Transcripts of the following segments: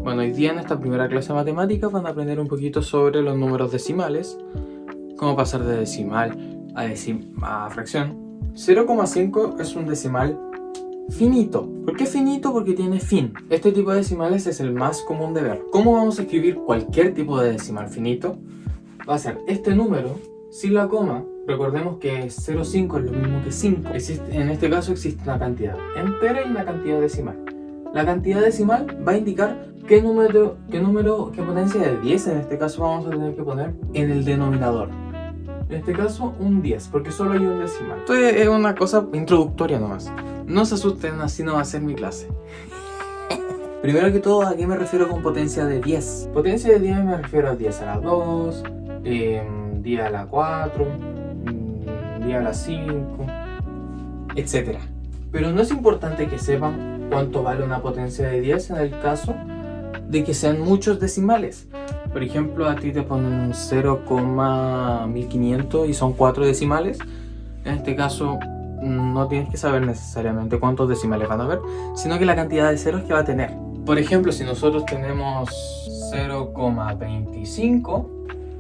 Bueno, hoy día en esta primera clase de matemáticas van a aprender un poquito sobre los números decimales, cómo pasar de decimal a fracción. 0,5 es un decimal finito. ¿Por qué finito? Porque tiene fin. Este tipo de decimales es el más común de ver. ¿Cómo vamos a escribir cualquier tipo de decimal finito? Va a ser este número sin la coma. Recordemos que 0,5 es lo mismo que 5. En este caso existe una cantidad entera y una cantidad decimal. La cantidad decimal va a indicar qué potencia de 10 en este caso vamos a tener que poner en el denominador. En este caso un 10, porque solo hay un decimal. Esto es una cosa introductoria nomás. No se asusten, así no va a ser mi clase. Primero que todo, ¿a qué me refiero con potencia de 10? Potencia de 10 me refiero a 10 a la 2, 10 a la 4, 10 a la 5, etc. Pero no es importante que sepan cuánto vale una potencia de 10 en el caso de que sean muchos decimales. Por ejemplo, a ti te ponen un 0,1500 y son 4 decimales. En este caso no tienes que saber necesariamente cuántos decimales van a haber, sino que la cantidad de ceros que va a tener. Por ejemplo, si nosotros tenemos 0,25,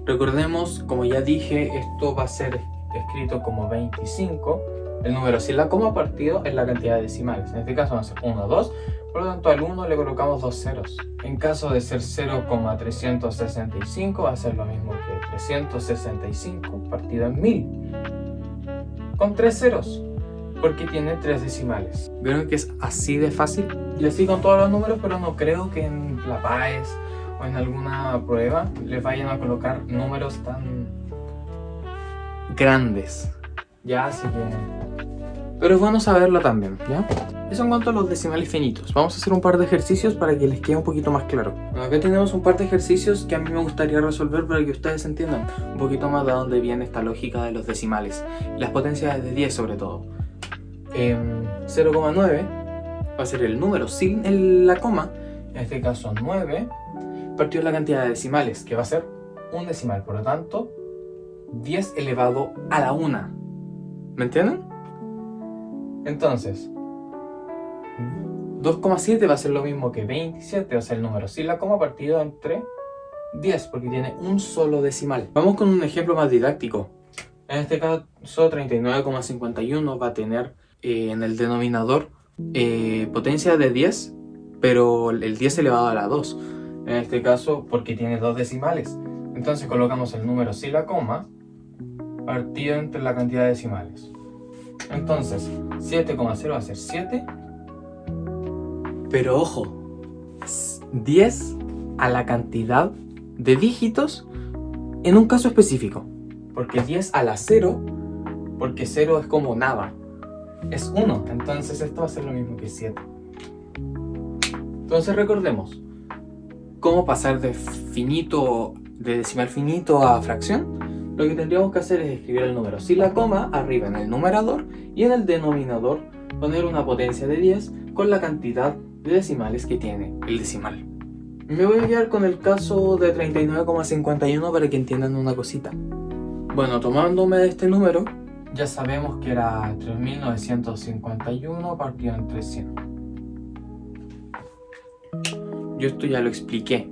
recordemos, como ya dije, esto va a ser escrito como 25. El número sin la coma partido es la cantidad de decimales. En este caso va a ser 1, 2. Por lo tanto, al 1 le colocamos 2 ceros. En caso de ser 0,365 va a ser lo mismo que 365 partido en 1000. Con 3 ceros, porque tiene 3 decimales. ¿Vieron que es así de fácil? Y así con todos los números, pero no creo que en la PAES o en alguna prueba les vayan a colocar números tan grandes. Ya, así que... pero es bueno saberlo también, ¿ya? Eso en cuanto a los decimales finitos. Vamos a hacer un par de ejercicios para que les quede un poquito más claro. Bueno, acá tenemos un par de ejercicios que a mí me gustaría resolver para que ustedes entiendan un poquito más de dónde viene esta lógica de los decimales. Las potencias de 10 sobre todo. 0,9 va a ser el número sin la coma. En este caso 9 partido de la cantidad de decimales, que va a ser un decimal. Por lo tanto, 10 elevado a la 1. ¿Me entienden? Entonces, 2,7 va a ser lo mismo que 27, o sea, el número sin la coma partido entre 10, porque tiene un solo decimal. Vamos con un ejemplo más didáctico. En este caso, 39,51 va a tener en el denominador potencia de 10, pero el 10 elevado a la 2. En este caso, porque tiene 2 decimales. Entonces colocamos el número sin la coma partido entre la cantidad de decimales. Entonces, 7,0 va a ser 7. Pero ojo, 10 a la cantidad de dígitos en un caso específico. Porque 10 a la 0, porque 0 es como nada, es 1. Entonces esto va a ser lo mismo que 7. Entonces recordemos, ¿cómo pasar de decimal finito a fracción? Lo que tendríamos que hacer es escribir el número sin la coma arriba en el numerador y en el denominador poner una potencia de 10 con la cantidad de decimales que tiene el decimal. Me voy a guiar con el caso de 39,51 para que entiendan una cosita. Bueno, tomándome de este número, ya sabemos que era 3951 partido entre 100. Yo esto ya lo expliqué,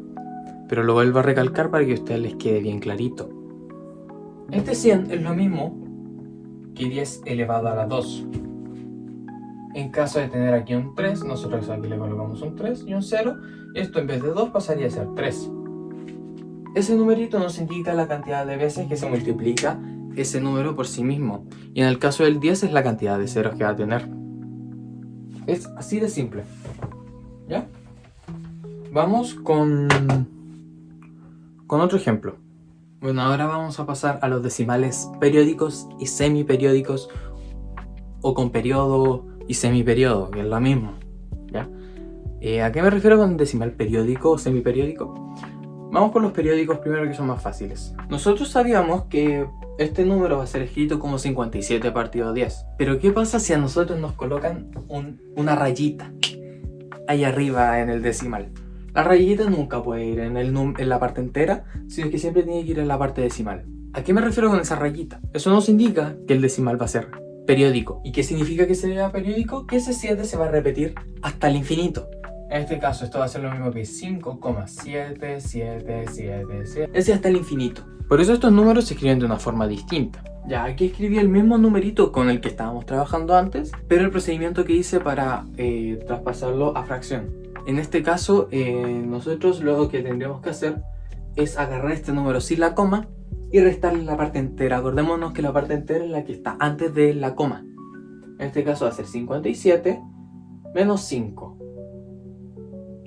pero lo vuelvo a recalcar para que a ustedes les quede bien clarito. Este 100 es lo mismo que 10 elevado a la 2. En caso de tener aquí un 3, nosotros aquí le colocamos un 3 y un 0. Esto en vez de 2 pasaría a ser 3. Ese numerito nos indica la cantidad de veces que se multiplica ese número por sí mismo. Y en el caso del 10 es la cantidad de ceros que va a tener. Es así de simple. ¿Ya? Vamos con otro ejemplo. Bueno, ahora vamos a pasar a los decimales periódicos y semiperiódicos, o con periodo y semiperiodo, que es lo mismo, ¿ya? ¿A qué me refiero con decimal periódico o semiperiódico? Vamos con los periódicos primero, que son más fáciles. Nosotros sabíamos que este número va a ser escrito como 57 partido 10. Pero ¿qué pasa si a nosotros nos colocan una rayita ahí arriba en el decimal? La rayita nunca puede ir en la parte entera, sino que siempre tiene que ir en la parte decimal. ¿A qué me refiero con esa rayita? Eso nos indica que el decimal va a ser periódico. ¿Y qué significa que sea periódico? Que ese 7 se va a repetir hasta el infinito. En este caso esto va a ser lo mismo que 5,7777. Es hasta el infinito. Por eso estos números se escriben de una forma distinta. Ya, aquí escribí el mismo numerito con el que estábamos trabajando antes, pero el procedimiento que hice para traspasarlo a fracción. En este caso, nosotros lo que tendríamos que hacer es agarrar este número sin la coma y restarle la parte entera. Acordémonos que la parte entera es la que está antes de la coma. En este caso va a ser 57 menos 5.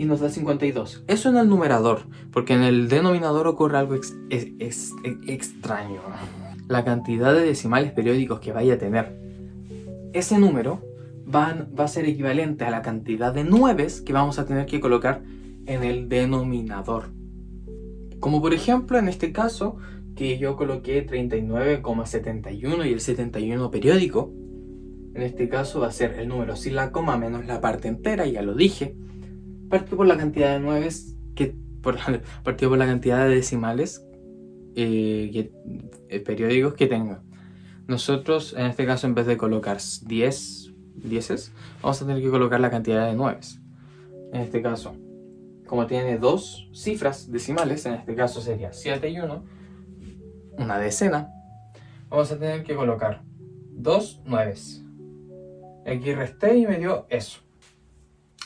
Y nos da 52. Eso en el numerador, porque en el denominador ocurre algo extraño. La cantidad de decimales periódicos que vaya a tener ese número va a ser equivalente a la cantidad de nueves que vamos a tener que colocar en el denominador. Como por ejemplo en este caso, que yo coloqué 39,71 y el 71 periódico. En este caso va a ser el número sin la coma menos la parte entera, ya lo dije. Partió por la cantidad de nueves, partió por la cantidad de decimales periódicos que tenga. Nosotros, en este caso, en vez de colocar 10 dieces, vamos a tener que colocar la cantidad de nueves. En este caso, como tiene dos cifras decimales, en este caso sería 7 y 1, una decena, vamos a tener que colocar 2 nueves. Aquí resté y me dio eso.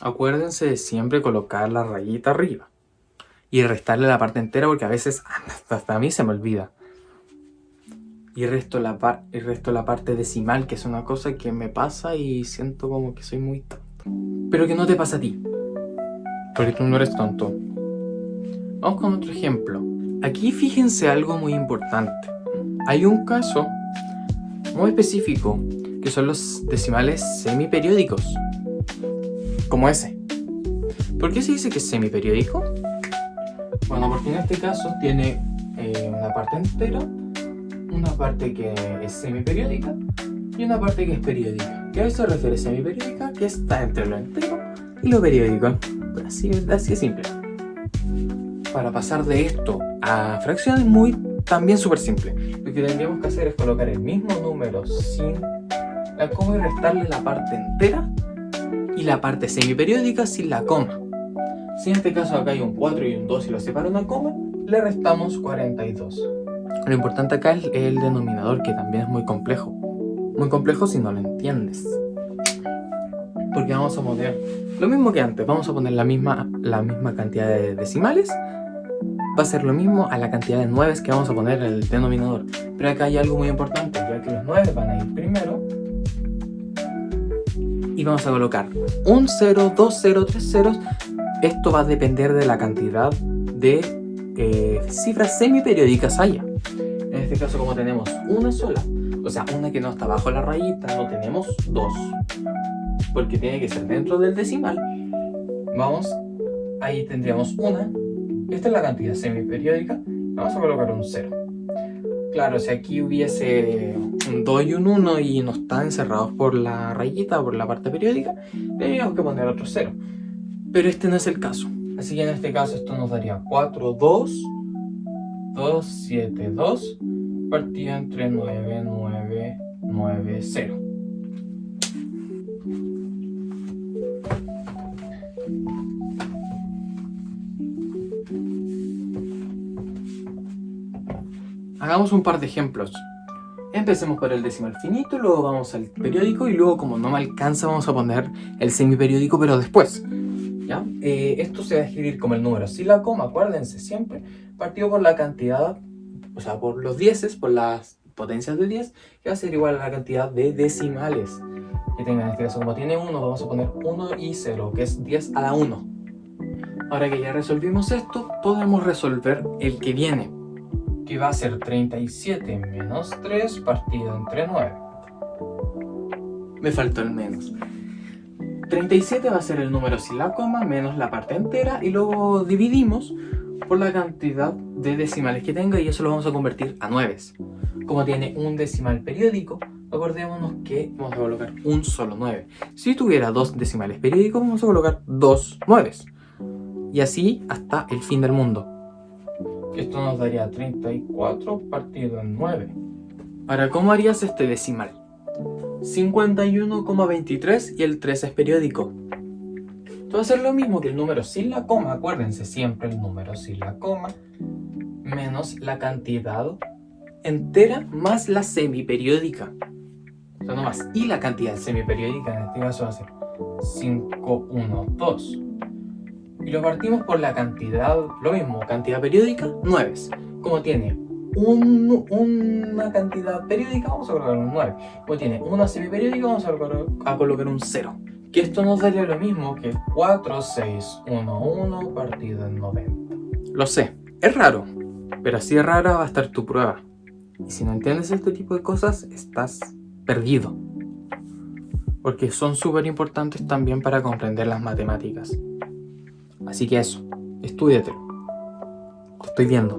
Acuérdense de siempre colocar la rayita arriba y restarle la parte entera, porque a veces hasta a mí se me olvida. Y resto la parte decimal, que es una cosa que me pasa y siento como que soy muy tonto. Pero que no te pasa a ti, porque tú no eres tonto. Vamos con otro ejemplo. Aquí fíjense algo muy importante. Hay un caso muy específico que son los decimales semiperiódicos, como ese. ¿Por qué se dice que es semiperiódico? Bueno, porque en este caso tiene una parte entera, una parte que es semiperiódica y una parte que es periódica. ¿Qué a eso se refiere semiperiódica? Que está entre lo entero y lo periódico. Así es simple. Para pasar de esto a fracciones también súper simple. Lo que tendríamos que hacer es colocar el mismo número sin la coma y restarle la parte entera y la parte semiperiódica sin la coma. Si en este caso acá hay un 4 y un 2 y lo separa una coma, le restamos 42. Lo importante acá es el denominador, que también es muy complejo. Muy complejo si no lo entiendes. Porque vamos a poner lo mismo que antes. Vamos a poner la misma cantidad de decimales. Va a ser lo mismo a la cantidad de nueves que vamos a poner en el denominador. Pero acá hay algo muy importante, ya que los nueves van a ir primero. Y vamos a colocar un 0, 2 0, 3 ceros. Esto va a depender de la cantidad de cifras semiperiódicas haya. En este caso, como tenemos una sola, o sea, una que no está bajo la rayita, no tenemos dos, porque tiene que ser dentro del decimal. Ahí tendríamos una. Esta es la cantidad semiperiódica. Vamos a colocar un 0. Claro, si aquí hubiese un 2 y un 1 y no están encerrados por la rayita, por la parte periódica, tendríamos que poner otro 0. Pero este no es el caso. Así que en este caso esto nos daría 4, 2, 2, 7, 2, partido entre 9, 9, 9, 0. Hagamos un par de ejemplos. Empecemos por el decimal finito, luego vamos al periódico y luego, como no me alcanza, vamos a poner el semiperiódico, pero después. ¿Ya? Esto se va a escribir como el número sin la coma, acuérdense siempre, partido por la cantidad, o sea, por los dieces, por las potencias de 10, que va a ser igual a la cantidad de decimales que tenga. En este caso, como tiene 1, vamos a poner 1 y 0, que es 10 a la 1. Ahora que ya resolvimos esto, podemos resolver el que viene, que va a ser 37 menos 3 partido entre 9. Me faltó el menos. 37 va a ser el número sin la coma menos la parte entera y luego dividimos por la cantidad de decimales que tenga y eso lo vamos a convertir a nueves. Como tiene un decimal periódico, acordémonos que vamos a colocar un solo 9. Si tuviera dos decimales periódicos, vamos a colocar dos nueves. Y así hasta el fin del mundo. Esto nos daría 34 partido en 9. Ahora, ¿cómo harías este decimal? 51,23 y el 3 es periódico. Esto va a ser lo mismo que el número sin la coma, acuérdense siempre el número sin la coma, menos la cantidad entera más la semiperiódica. O sea, no más. Y la cantidad semiperiódica en este caso va a ser 5, 1, 2. Y lo partimos por la cantidad, lo mismo, cantidad periódica, 9. Como tiene una cantidad periódica, vamos a colocar un 9. Como tiene una semiperiódica, vamos a colocar un 0. Que esto nos daría lo mismo que 4, 6, 1, 1 partido en 90. Lo sé, es raro, pero así de rara va a estar tu prueba. Y si no entiendes este tipo de cosas, estás perdido. Porque son súper importantes también para comprender las matemáticas. Así que eso, estúdiatelo. Lo estoy viendo.